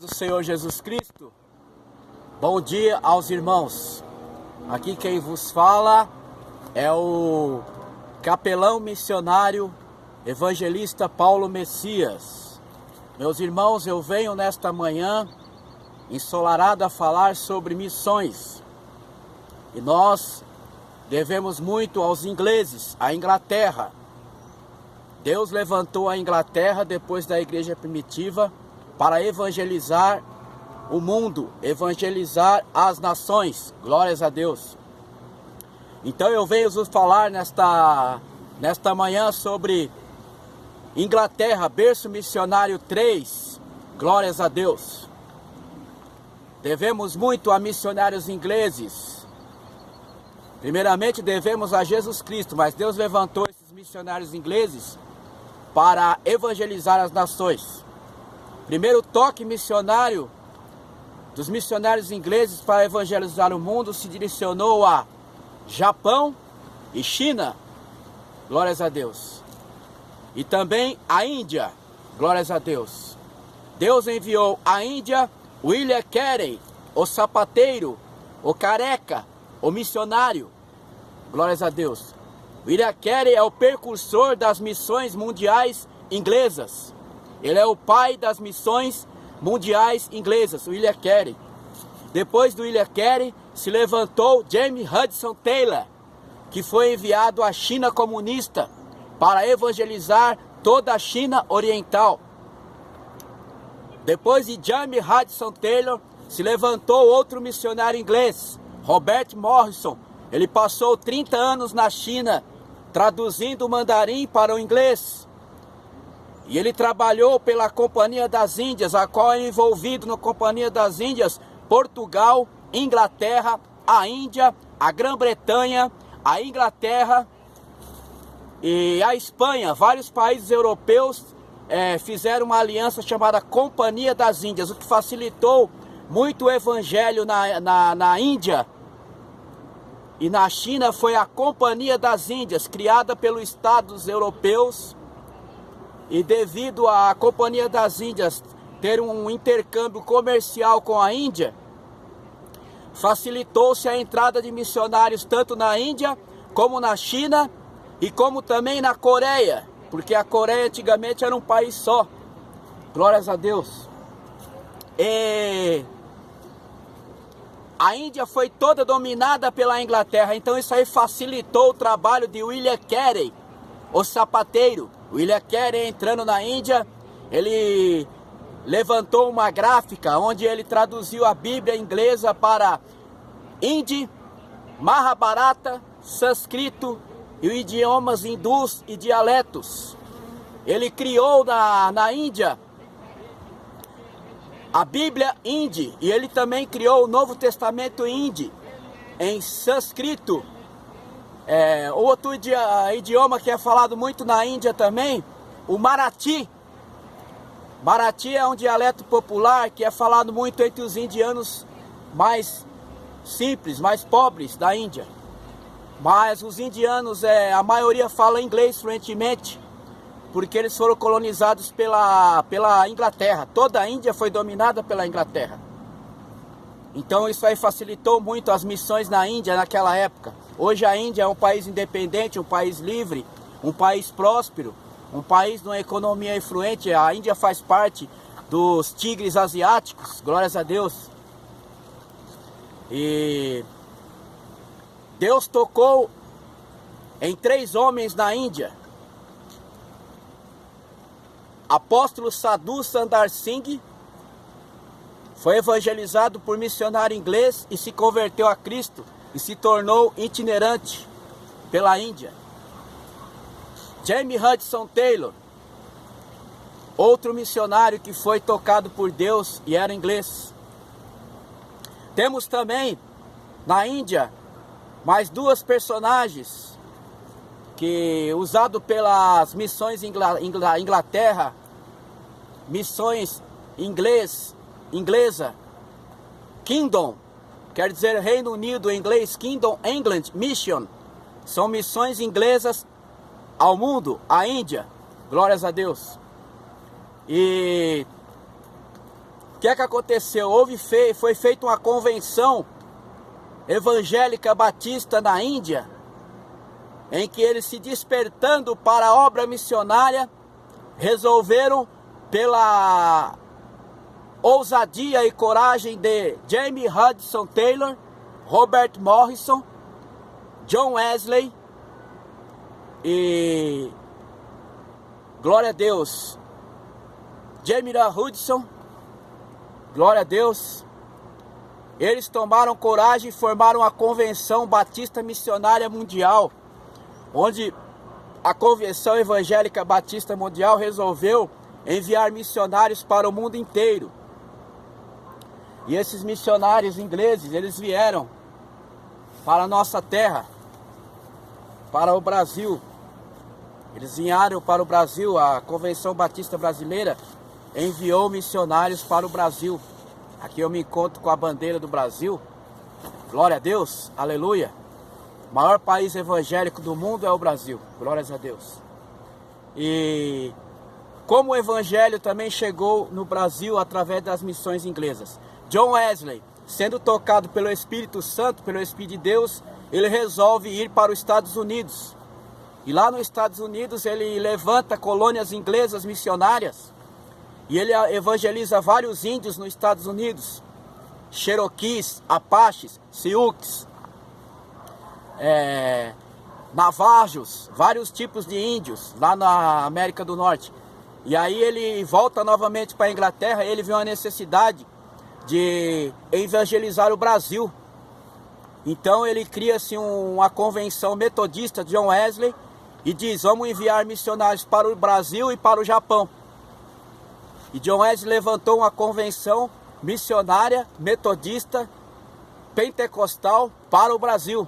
Do Senhor Jesus Cristo. Bom dia aos irmãos. Aqui quem vos fala é o capelão missionário evangelista Paulo Messias. Meus irmãos, eu venho nesta manhã ensolarado a falar sobre missões. E nós devemos muito aos ingleses, à Inglaterra. Deus levantou a Inglaterra depois da igreja primitiva para evangelizar o mundo, evangelizar as nações. Glórias a Deus. Então eu venho vos falar nesta manhã sobre Inglaterra, berço missionário 3. Glórias a Deus. Devemos muito a missionários ingleses. Primeiramente devemos a Jesus Cristo, mas Deus levantou esses missionários ingleses para evangelizar as nações. Primeiro toque missionário dos missionários ingleses para evangelizar o mundo se direcionou a Japão e China, glórias a Deus, e também a Índia, glórias a Deus. Deus enviou à Índia William Carey, o sapateiro, o careca, o missionário, glórias a Deus. William Carey é o precursor das missões mundiais inglesas. Ele é o pai das missões mundiais inglesas, William Carey. Depois do William Carey, se levantou James Hudson Taylor, que foi enviado à China comunista para evangelizar toda a China oriental. Depois de James Hudson Taylor, se levantou outro missionário inglês, Robert Morrison. Ele passou 30 anos na China, traduzindo o mandarim para o inglês. E ele trabalhou pela Companhia das Índias, a qual é envolvido na Companhia das Índias, Portugal, Inglaterra, a Índia, a Grã-Bretanha, a Inglaterra e a Espanha. Vários países europeus fizeram uma aliança chamada Companhia das Índias, o que facilitou muito o evangelho na Índia. E na China foi a Companhia das Índias, criada pelos Estados europeus. E devido à Companhia das Índias ter um intercâmbio comercial com a Índia, facilitou-se a entrada de missionários tanto na Índia, como na China e como também na Coreia, porque a Coreia antigamente era um país só. Glórias a Deus. E a Índia foi toda dominada pela Inglaterra, então isso aí facilitou o trabalho de William Carey, o sapateiro. William Carey, entrando na Índia, ele levantou uma gráfica onde ele traduziu a Bíblia inglesa para Hindi, Mahabharata, Sânscrito e os idiomas hindus e dialetos. Ele criou na Índia a Bíblia Hindi e ele também criou o Novo Testamento Hindi em sânscrito. Outro idioma que é falado muito na Índia também, o Marathi. Marathi é um dialeto popular que é falado muito entre os indianos mais simples, mais pobres da Índia. Mas os indianos, a maioria fala inglês fluentemente, porque eles foram colonizados pela Inglaterra. Toda a Índia foi dominada pela Inglaterra. Então isso aí facilitou muito as missões na Índia naquela época. Hoje a Índia é um país independente, um país livre, um país próspero, um país de uma economia influente. A Índia faz parte dos tigres asiáticos, glórias a Deus. E Deus tocou em 3 homens na Índia. Apóstolo Sadhu Sundar Singh foi evangelizado por missionário inglês e se converteu a Cristo e se tornou itinerante pela Índia. James Hudson Taylor, outro missionário que foi tocado por Deus e era inglês. Temos também na Índia mais 2 personagens que usado pelas missões Inglaterra, missões inglesa, Kingdom, quer dizer Reino Unido em inglês, Kingdom England Mission, são missões inglesas ao mundo, à Índia, glórias a Deus. E que é que aconteceu? Foi feita uma convenção evangélica batista na Índia, em que eles, se despertando para a obra missionária, resolveram, pela ousadia e coragem de James Hudson Taylor, Robert Morrison, John Wesley e, glória a Deus, James Hudson, glória a Deus, eles tomaram coragem e formaram a Convenção Batista Missionária Mundial, onde a Convenção Evangélica Batista Mundial resolveu enviar missionários para o mundo inteiro. E esses missionários ingleses, eles vieram para a nossa terra, para o Brasil. Eles vieram para o Brasil. A Convenção Batista Brasileira enviou missionários para o Brasil. Aqui eu me encontro com a bandeira do Brasil. Glória a Deus, aleluia. O maior país evangélico do mundo é o Brasil. Glórias a Deus. E como o evangelho também chegou no Brasil através das missões inglesas. John Wesley, sendo tocado pelo Espírito Santo, pelo Espírito de Deus, ele resolve ir para os Estados Unidos. E lá nos Estados Unidos ele levanta colônias inglesas missionárias. E ele evangeliza vários índios nos Estados Unidos. Cherokees, Apaches, Sioux, Navajos, vários tipos de índios lá na América do Norte. E aí ele volta novamente para a Inglaterra. Ele viu a necessidade de evangelizar o Brasil. Então ele cria-se uma convenção metodista de John Wesley e diz: vamos enviar missionários para o Brasil e para o Japão. E John Wesley levantou uma convenção missionária, metodista, pentecostal para o Brasil.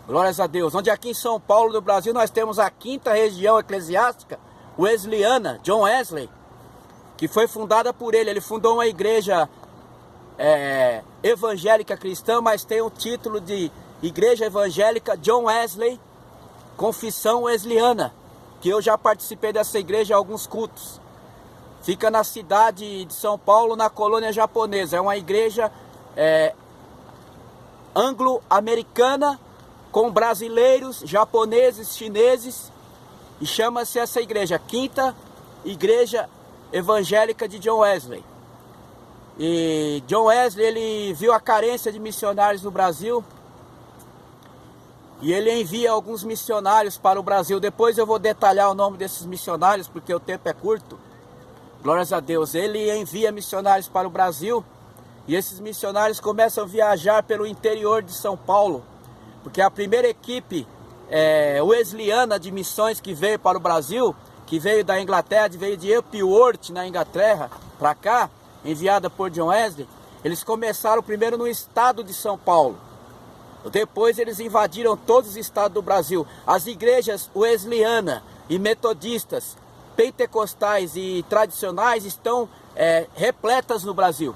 Glórias a Deus. Onde aqui em São Paulo, no Brasil, nós temos a 5ª região eclesiástica wesleyana, John Wesley, que foi fundada por ele. Ele fundou uma igreja evangélica cristã, mas tem o título de Igreja Evangélica John Wesley, Confissão Wesleyana, que eu já participei dessa igreja em alguns cultos. Fica na cidade de São Paulo, na colônia japonesa. É uma igreja anglo-americana, com brasileiros, japoneses, chineses, e chama-se essa igreja 5ª Igreja Evangélica de John Wesley. E John Wesley, ele viu a carência de missionários no Brasil, e ele envia alguns missionários para o Brasil. Depois eu vou detalhar o nome desses missionários, porque o tempo é curto. Glórias a Deus. Ele envia missionários para o Brasil, e esses missionários começam a viajar pelo interior de São Paulo, porque a primeira equipe wesleyana de missões que veio para o Brasil, que veio da Inglaterra, veio de Epworth, na Inglaterra, para cá, enviada por John Wesley, eles começaram primeiro no estado de São Paulo. Depois eles invadiram todos os estados do Brasil. As igrejas wesleyana e metodistas, pentecostais e tradicionais estão repletas no Brasil.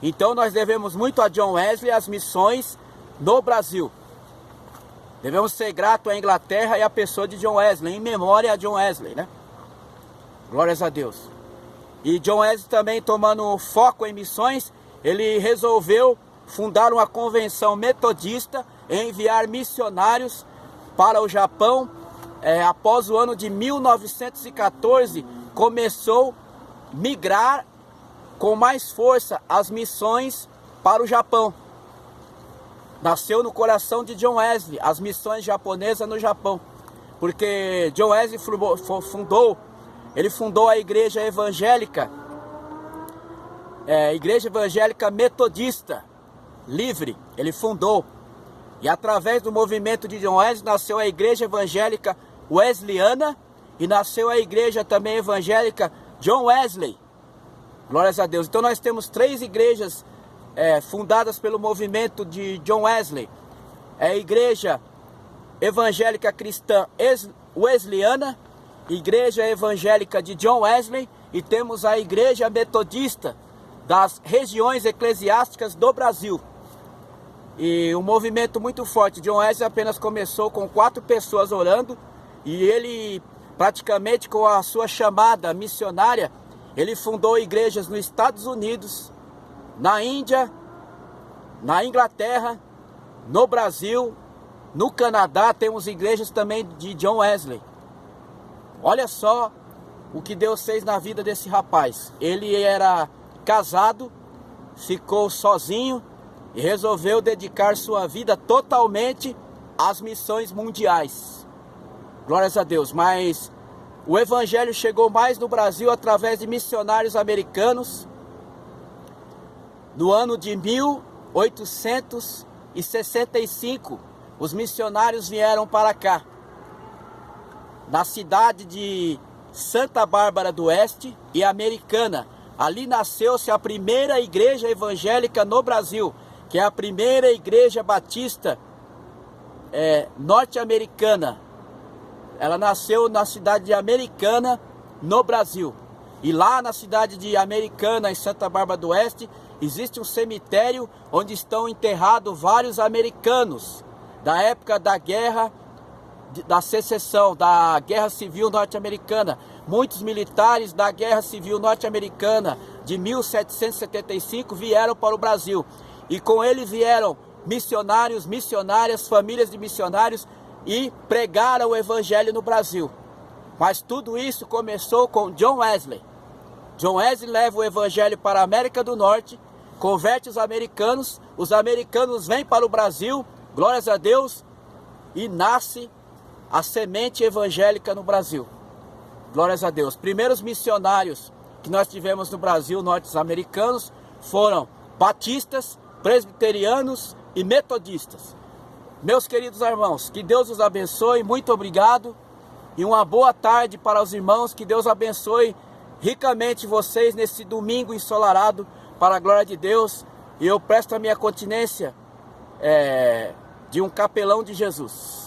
Então nós devemos muito a John Wesley, as missões no Brasil. Devemos ser gratos à Inglaterra e à pessoa de John Wesley, em memória a John Wesley, né? Glórias a Deus. E John Wesley também, tomando foco em missões, ele resolveu fundar uma convenção metodista e enviar missionários para o Japão. Após o ano de 1914, começou a migrar com mais força as missões para o Japão. Nasceu no coração de John Wesley as missões japonesas no Japão, porque John Wesley fundou a igreja evangélica, Igreja Evangélica Metodista Livre. Ele fundou, e através do movimento de John Wesley nasceu a Igreja Evangélica Wesleyana e nasceu a igreja também evangélica John Wesley. Glórias a Deus. Então nós temos 3 igrejas fundadas pelo movimento de John Wesley. É a Igreja Evangélica Cristã Wesleyana, Igreja Evangélica de John Wesley, e temos a Igreja Metodista das regiões eclesiásticas do Brasil. E um movimento muito forte. John Wesley apenas começou com 4 pessoas orando, e ele praticamente, com a sua chamada missionária, Ele fundou igrejas nos Estados Unidos, na Índia, na Inglaterra, no Brasil, no Canadá. Temos igrejas também de John Wesley. Olha só o que Deus fez na vida desse rapaz. Ele era casado, ficou sozinho e resolveu dedicar sua vida totalmente às missões mundiais. Glórias a Deus. Mas o evangelho chegou mais no Brasil através de missionários americanos. No ano de 1865, os missionários vieram para cá, na cidade de Santa Bárbara do Oeste e Americana. Ali nasceu-se a primeira igreja evangélica no Brasil, que é a primeira igreja batista norte-americana. Ela nasceu na cidade de Americana, no Brasil. E lá na cidade de Americana, em Santa Bárbara do Oeste, existe um cemitério onde estão enterrados vários americanos da época da guerra da secessão, da Guerra Civil Norte-Americana. Muitos militares da Guerra Civil Norte-Americana de 1775 vieram para o Brasil. E com eles vieram missionários, missionárias, famílias de missionários e pregaram o evangelho no Brasil. Mas tudo isso começou com John Wesley. John Wesley leva o evangelho para a América do Norte, converte os americanos vêm para o Brasil, glórias a Deus, e nasce a semente evangélica no Brasil. Glórias a Deus. Primeiros missionários que nós tivemos no Brasil, norte-americanos, foram batistas, presbiterianos e metodistas. Meus queridos irmãos, que Deus os abençoe, muito obrigado. E uma boa tarde para os irmãos, que Deus abençoe ricamente vocês nesse domingo ensolarado, para a glória de Deus. E eu presto a minha continência de um capelão de Jesus.